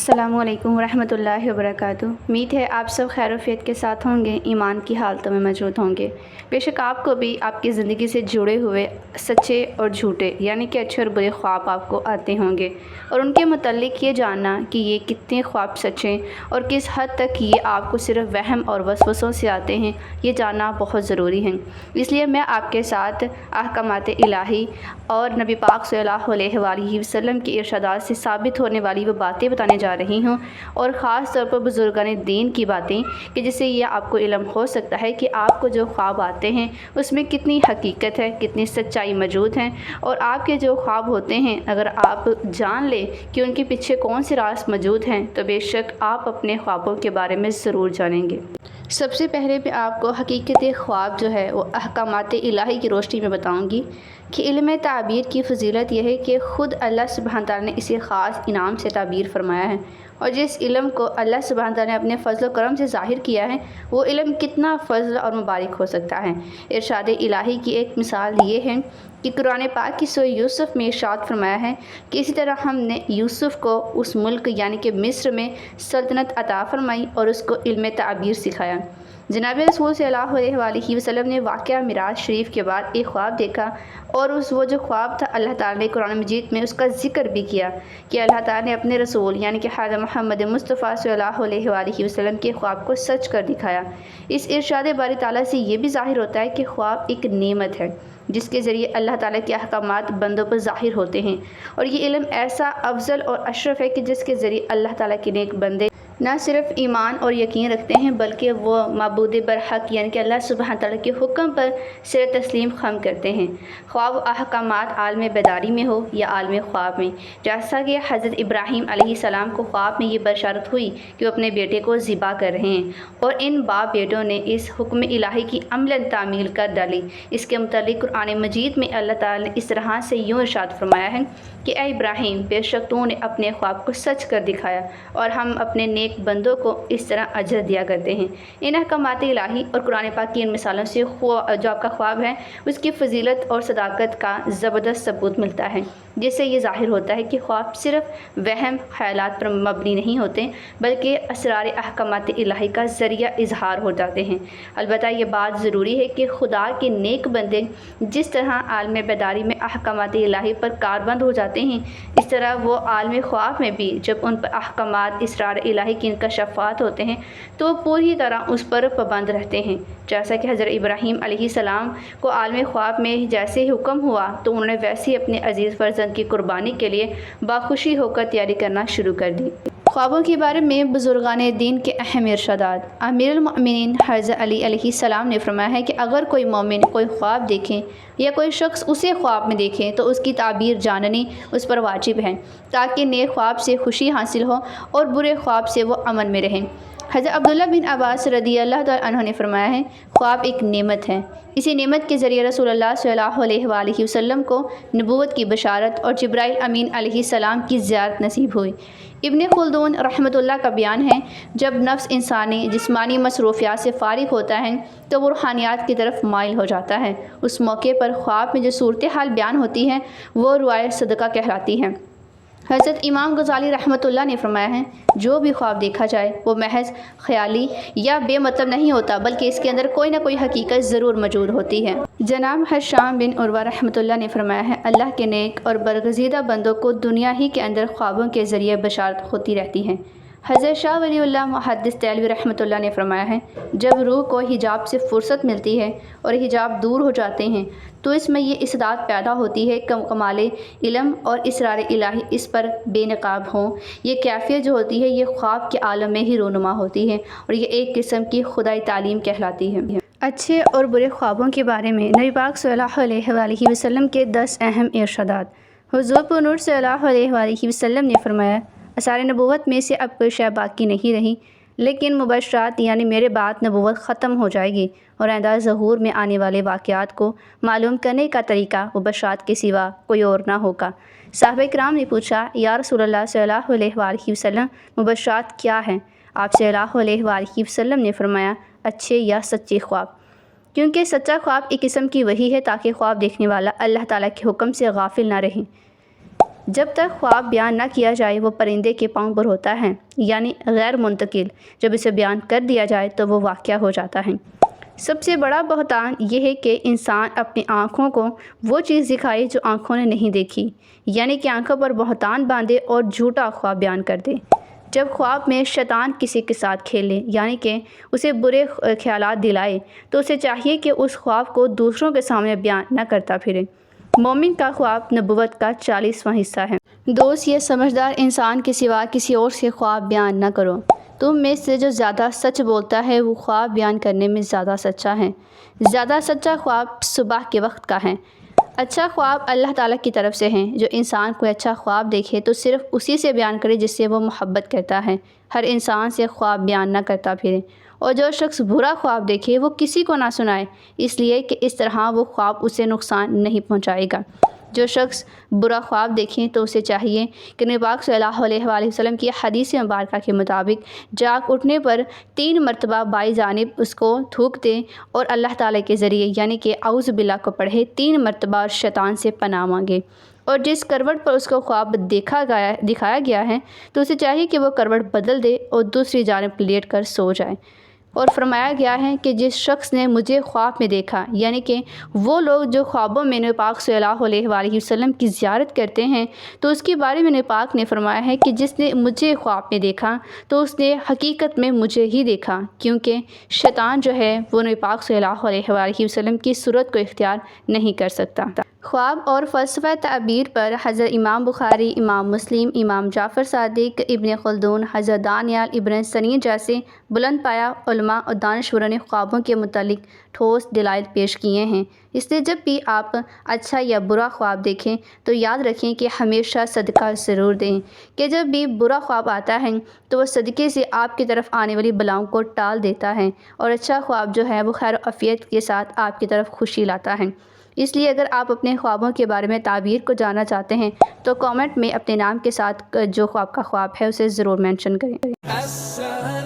السلام علیکم ورحمۃ اللہ وبرکاتہ۔ امید ہے آپ سب خیر و عافیت کے ساتھ ہوں گے، ایمان کی حالتوں میں موجود ہوں گے۔ بے شک آپ کو بھی آپ کی زندگی سے جڑے ہوئے سچے اور جھوٹے یعنی کہ اچھے اور برے خواب آپ کو آتے ہوں گے، اور ان کے متعلق یہ جاننا کہ یہ کتنے خواب سچے اور کس حد تک یہ آپ کو صرف وہم اور وسوسوں سے آتے ہیں، یہ جاننا بہت ضروری ہے۔ اس لیے میں آپ کے ساتھ احکامات الہی اور نبی پاک صلی اللہ علیہ وآلہ وسلم کی ارشادات سے ثابت ہونے والی وہ باتیں بتانے جا رہی ہوں، اور خاص طور پر بزرگان دین کی باتیں کہ جس سے یہ آپ کو علم ہو سکتا ہے کہ آپ کو جو خواب آتے ہیں اس میں کتنی حقیقت ہے، کتنی سچائی موجود ہیں، اور آپ کے جو خواب ہوتے ہیں اگر آپ جان لیں کہ ان کے پیچھے کون سے راز موجود ہیں تو بے شک آپ اپنے خوابوں کے بارے میں ضرور جانیں گے۔ سب سے پہلے میں آپ کو حقیقت خواب جو ہے وہ احکامات الہی کی روشنی میں بتاؤں گی کہ علم تعبیر کی فضیلت یہ ہے کہ خود اللہ سبحانہ تعالیٰ نے اسے خاص انعام سے تعبیر فرمایا ہے، اور جس علم کو اللہ سبحانہ تعالیٰ نے اپنے فضل و کرم سے ظاہر کیا ہے وہ علم کتنا فضل اور مبارک ہو سکتا ہے۔ ارشاد الہی کی ایک مثال یہ ہے کہ قرآن پاک کی سورہ یوسف میں ارشاد فرمایا ہے کہ اسی طرح ہم نے یوسف کو اس ملک یعنی کہ مصر میں سلطنت عطا فرمائی اور اس کو علم تعبیر سکھایا۔ جناب رسول صلی اللہ علیہ وآلہ وسلم نے واقعہ معراج شریف کے بعد ایک خواب دیکھا، اور وہ جو خواب تھا اللہ تعالیٰ نے قرآن مجید میں اس کا ذکر بھی کیا کہ اللہ تعالیٰ نے اپنے رسول یعنی کہ حضرت محمد مصطفیٰ صلی اللہ علیہ وآلہ وسلم کے خواب کو سچ کر دکھایا۔ اس ارشاد باری تعالیٰ سے یہ بھی ظاہر ہوتا ہے کہ خواب ایک نعمت ہے جس کے ذریعے اللہ تعالیٰ کے احکامات بندوں پر ظاہر ہوتے ہیں، اور یہ علم ایسا افضل اور اشرف ہے کہ جس کے ذریعے اللہ تعالیٰ کے نیک بندے نہ صرف ایمان اور یقین رکھتے ہیں بلکہ وہ معبود برحق یعنی کہ اللہ سبحانہ تعالیٰ کے حکم پر سر تسلیم خم کرتے ہیں، خواب و احکامات عالم بیداری میں ہو یا عالم خواب میں۔ جیسا کہ حضرت ابراہیم علیہ السلام کو خواب میں یہ بشارت ہوئی کہ وہ اپنے بیٹے کو ذبح کر رہے ہیں، اور ان باپ بیٹوں نے اس حکم الہی کی عملاً تعمیل کر ڈالی۔ اس کے متعلق قرآن مجید میں اللہ تعالیٰ نے اس طرح سے یوں ارشاد فرمایا ہے کہ اے ابراہیم، بے شک تو نے اپنے خواب کو سچ کر دکھایا، اور ہم اپنے نیک بندوں کو اس طرح اجر دیا کرتے ہیں۔ ان احکامات الہی اور قرآن پاک کی ان مثالوں سے جو آپ کا خواب ہے اس کی فضیلت اور صداقت کا زبردست ثبوت ملتا ہے، جس سے یہ ظاہر ہوتا ہے کہ خواب صرف وہم خیالات پر مبنی نہیں ہوتے بلکہ اسرار احکامات الہی کا ذریعہ اظہار ہو جاتے ہیں۔ البتہ یہ بات ضروری ہے کہ خدا کے نیک بندے جس طرح عالم بیداری میں احکامات الہی پر کاربند ہو جاتے ہیں، اس طرح وہ عالم خواب میں بھی جب ان پر احکامات اسرار الہی کے انکشافات ہوتے ہیں تو وہ پوری طرح اس پر پابند رہتے ہیں۔ جیسا کہ حضرت ابراہیم علیہ السلام کو عالم خواب میں جیسے ہی حکم ہوا تو انہوں نے ویسے ہی اپنے عزیز فرزند کی قربانی کے لیے باخوشی ہو کر تیاری کرنا شروع کر دی۔ خوابوں کے بارے میں بزرگان دین کے اہم ارشادات۔ امیر المؤمنین حضرت علی علیہ السلام نے فرمایا ہے کہ اگر کوئی مومن کوئی خواب دیکھے یا کوئی شخص اسے خواب میں دیکھے تو اس کی تعبیر جاننی اس پر واجب ہے تاکہ نیک خواب سے خوشی حاصل ہو اور برے خواب سے وہ امن میں رہیں۔ حضرت عبداللہ بن عباس رضی اللہ تعالیٰ عنہ نے فرمایا ہے خواب ایک نعمت ہے، اسی نعمت کے ذریعے رسول اللہ صلی اللہ علیہ وآلہ وسلم کو نبوت کی بشارت اور جبرائیل امین علیہ السلام کی زیارت نصیب ہوئی۔ ابن خلدون رحمۃ اللہ کا بیان ہے جب نفس انسانی جسمانی مصروفیات سے فارغ ہوتا ہے تو وہ روحانیات کی طرف مائل ہو جاتا ہے۔ اس موقع پر خواب میں جو صورتحال بیان ہوتی ہے وہ روایت صدقہ کہلاتی ہے۔ حضرت امام غزالی رحمۃ اللہ نے فرمایا ہے جو بھی خواب دیکھا جائے وہ محض خیالی یا بے مطلب نہیں ہوتا بلکہ اس کے اندر کوئی نہ کوئی حقیقت ضرور موجود ہوتی ہے۔ جناب حشام بن عروہ رحمۃ اللہ نے فرمایا ہے اللہ کے نیک اور برگزیدہ بندوں کو دنیا ہی کے اندر خوابوں کے ذریعے بشارت ہوتی رہتی ہے۔ حضرت شاہ ولی اللہ محدث دہلوی رحمۃ اللہ نے فرمایا ہے جب روح کو حجاب سے فرصت ملتی ہے اور حجاب دور ہو جاتے ہیں تو اس میں یہ استعداد پیدا ہوتی ہے کہ کمال علم اور اسرار الہی اس پر بے نقاب ہوں۔ یہ کیفیت جو ہوتی ہے یہ خواب کے عالم میں ہی رونما ہوتی ہے، اور یہ ایک قسم کی خدائی تعلیم کہلاتی ہے۔ اچھے اور برے خوابوں کے بارے میں نبی پاک صلی اللہ علیہ وآلہ وسلم کے 10 اہم ارشادات۔ حضور پر نور صلی اللہ علیہ وآلہ وسلم نے فرمایا آثار نبوت میں سے اب کوئی شے باقی نہیں رہی، لیکن مبشرات یعنی میرے بعد نبوت ختم ہو جائے گی، اور آئندہ ظہور میں آنے والے واقعات کو معلوم کرنے کا طریقہ مبشرات کے سوا کوئی اور نہ ہوگا۔ صحابہ کرام نے پوچھا یا رسول اللہ صلی اللہ علیہ وآلہ وسلم مبشرات کیا ہیں؟ آپ صلی اللہ علیہ وآلہ وسلم نے فرمایا اچھے یا سچے خواب، کیونکہ سچا خواب ایک قسم کی وحی ہے تاکہ خواب دیکھنے والا اللہ تعالیٰ کے حکم سے غافل نہ رہے۔ جب تک خواب بیان نہ کیا جائے وہ پرندے کے پاؤں پر ہوتا ہے، یعنی غیر منتقل۔ جب اسے بیان کر دیا جائے تو وہ واقعہ ہو جاتا ہے۔ سب سے بڑا بہتان یہ ہے کہ انسان اپنی آنکھوں کو وہ چیز دکھائے جو آنکھوں نے نہیں دیکھی، یعنی کہ آنکھوں پر بہتان باندھے اور جھوٹا خواب بیان کر دے۔ جب خواب میں شیطان کسی کے ساتھ کھیلے، یعنی کہ اسے برے خیالات دلائے، تو اسے چاہیے کہ اس خواب کو دوسروں کے سامنے بیان نہ کرتا پھرے۔ مومن کا خواب نبوت کا 40واں حصہ ہے۔ دوست، یہ سمجھدار انسان کے سوا کسی اور سے خواب بیان نہ کرو۔ تم میں سے جو زیادہ سچ بولتا ہے وہ خواب بیان کرنے میں زیادہ سچا ہے۔ زیادہ سچا خواب صبح کے وقت کا ہے۔ اچھا خواب اللہ تعالیٰ کی طرف سے ہیں۔ جو انسان کوئی اچھا خواب دیکھے تو صرف اسی سے بیان کرے جس سے وہ محبت کرتا ہے۔ ہر انسان سے خواب بیان نہ کرتا پھرے، اور جو شخص برا خواب دیکھے وہ کسی کو نہ سنائے، اس لیے کہ اس طرح وہ خواب اسے نقصان نہیں پہنچائے گا۔ جو شخص برا خواب دیکھیں تو اسے چاہیے کہ نبی پاک صلی اللہ علیہ وآلہ وسلم کی حدیث مبارکہ کے مطابق جاگ اٹھنے پر 3 مرتبہ بائیں جانب اس کو تھوک دے اور اللہ تعالیٰ کے ذریعے یعنی کہ اعوذ باللہ کو پڑھے 3 مرتبہ اور شیطان سے پناہ مانگے۔ اور جس کروٹ پر اس کو خواب دکھایا گیا ہے تو اسے چاہیے کہ وہ کروٹ بدل دے اور دوسری جانب لیٹ کر سو جائے۔ اور فرمایا گیا ہے کہ جس شخص نے مجھے خواب میں دیکھا، یعنی کہ وہ لوگ جو خوابوں میں نبی پاک صلی اللہ علیہ وآلہ وسلم کی زیارت کرتے ہیں، تو اس کے بارے میں نبی پاک نے فرمایا ہے کہ جس نے مجھے خواب میں دیکھا تو اس نے حقیقت میں مجھے ہی دیکھا، کیونکہ شیطان جو ہے وہ نبی پاک صلی اللہ علیہ وآلہ وسلم کی صورت کو اختیار نہیں کر سکتا۔ خواب اور فلسفہ تعبیر پر حضرت امام بخاری، امام مسلم، امام جعفر صادق، ابن خلدون، حضرت دانیال ابن سنی جیسے بلند پایہ علماء اور دانشوروں نے خوابوں کے متعلق ٹھوس دلائل پیش کیے ہیں۔ اس لیے جب بھی آپ اچھا یا برا خواب دیکھیں تو یاد رکھیں کہ ہمیشہ صدقہ ضرور دیں، کہ جب بھی برا خواب آتا ہے تو وہ صدقے سے آپ کی طرف آنے والی بلاؤں کو ٹال دیتا ہے، اور اچھا خواب جو ہے وہ خیر و عافیت کے ساتھ آپ کی طرف خوشی لاتا ہے۔ اس لیے اگر آپ اپنے خوابوں کے بارے میں تعبیر کو جاننا چاہتے ہیں تو کامنٹ میں اپنے نام کے ساتھ جو خواب کا خواب ہے اسے ضرور مینشن کریں۔